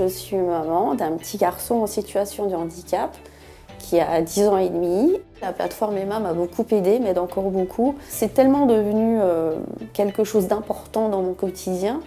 je suis maman d'un petit garçon en situation de handicap qui a 10 ans et demi. La plateforme Emma m'a beaucoup aidée, m'aide encore beaucoup. C'est tellement devenu quelque chose d'important dans mon quotidien.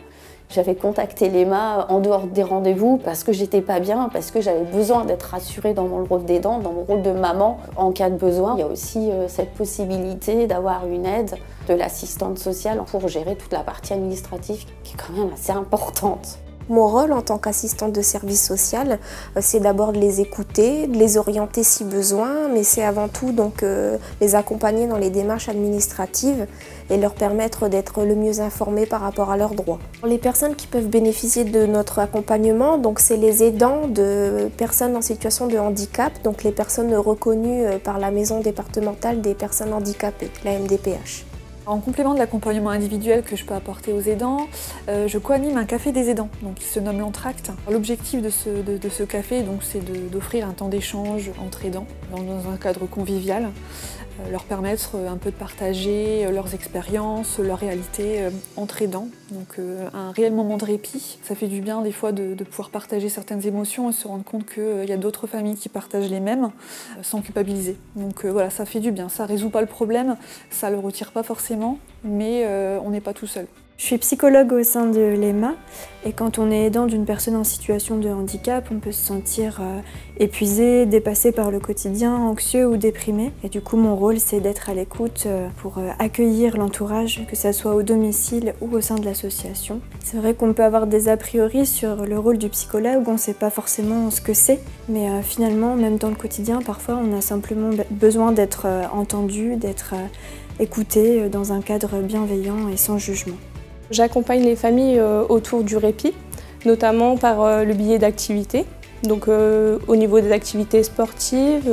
J'avais contacté l'Emma en dehors des rendez-vous parce que j'étais pas bien, parce que j'avais besoin d'être rassurée dans mon rôle d'aidant, dans mon rôle de maman en cas de besoin. Il y a aussi cette possibilité d'avoir une aide de l'assistante sociale pour gérer toute la partie administrative qui est quand même assez importante. Mon rôle en tant qu'assistante de service social, c'est d'abord de les écouter, de les orienter si besoin, mais c'est avant tout donc les accompagner dans les démarches administratives et leur permettre d'être le mieux informés par rapport à leurs droits. Les personnes qui peuvent bénéficier de notre accompagnement, donc c'est les aidants de personnes en situation de handicap, donc les personnes reconnues par la Maison départementale des personnes handicapées, la MDPH. En complément de l'accompagnement individuel que je peux apporter aux aidants, je co-anime un café des aidants, donc qui se nomme l'Entracte. L'objectif de ce café, c'est d'offrir un temps d'échange entre aidants dans un cadre convivial, leur permettre un peu de partager leurs expériences, leurs réalités entre aidants. Donc un réel moment de répit. Ça fait du bien des fois de pouvoir partager certaines émotions et se rendre compte qu'il y a d'autres familles qui partagent les mêmes sans culpabiliser. Donc voilà, ça fait du bien. Ça ne résout pas le problème, ça ne le retire pas forcément, mais on n'est pas tout seul. Je suis psychologue au sein de l'EMA et quand on est aidant d'une personne en situation de handicap, on peut se sentir épuisé, dépassé par le quotidien, anxieux ou déprimé. Et du coup, mon rôle, c'est d'être à l'écoute pour accueillir l'entourage, que ce soit au domicile ou au sein de l'association. C'est vrai qu'on peut avoir des a priori sur le rôle du psychologue, on ne sait pas forcément ce que c'est, mais finalement, même dans le quotidien, parfois, on a simplement besoin d'être entendu, d'être écouté dans un cadre bienveillant et sans jugement. J'accompagne les familles autour du répit, notamment par le biais d'activités. Donc au niveau des activités sportives,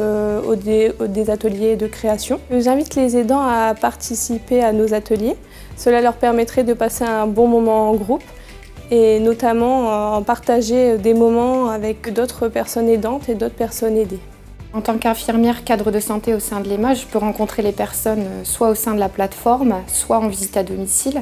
des ateliers de création. J'invite les aidants à participer à nos ateliers. Cela leur permettrait de passer un bon moment en groupe et notamment en partager des moments avec d'autres personnes aidantes et d'autres personnes aidées. En tant qu'infirmière cadre de santé au sein de l'EMA, je peux rencontrer les personnes soit au sein de la plateforme, soit en visite à domicile.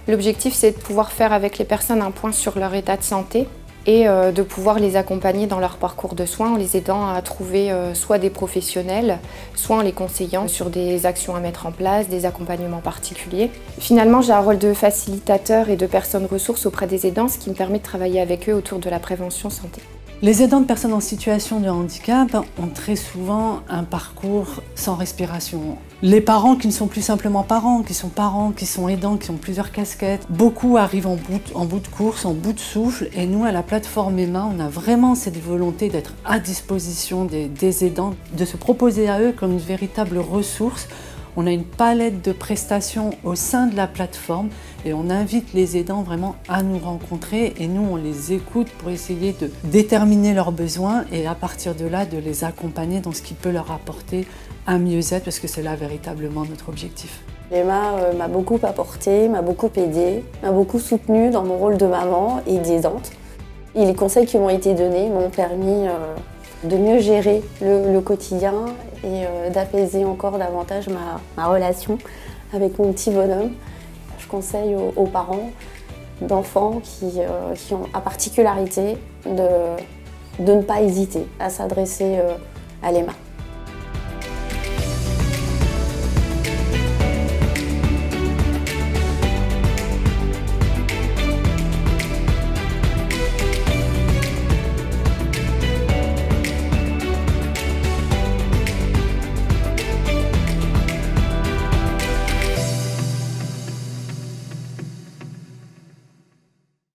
L'objectif, c'est de pouvoir faire avec les personnes un point sur leur état de santé et de pouvoir les accompagner dans leur parcours de soins en les aidant à trouver soit des professionnels, soit en les conseillant sur des actions à mettre en place, des accompagnements particuliers. Finalement, j'ai un rôle de facilitateur et de personne ressource auprès des aidants, ce qui me permet de travailler avec eux autour de la prévention santé. Les aidants de personnes en situation de handicap ont très souvent un parcours sans respiration. Les parents qui ne sont plus simplement parents, qui sont aidants, qui ont plusieurs casquettes. Beaucoup arrivent en bout de course, en bout de souffle. Et nous, à la plateforme Emma, on a vraiment cette volonté d'être à disposition des aidants, de se proposer à eux comme une véritable ressource. On a une palette de prestations au sein de la plateforme et on invite les aidants vraiment à nous rencontrer et nous on les écoute pour essayer de déterminer leurs besoins et à partir de là de les accompagner dans ce qui peut leur apporter un mieux-être parce que c'est là véritablement notre objectif. Emma m'a beaucoup apporté, m'a beaucoup aidée, m'a beaucoup soutenue dans mon rôle de maman et d'aidante. Et les conseils qui m'ont été donnés m'ont permis de mieux gérer le quotidien et d'apaiser encore davantage ma relation avec mon petit bonhomme. Je conseille aux parents d'enfants qui ont la particularité de ne pas hésiter à s'adresser à l'EMA.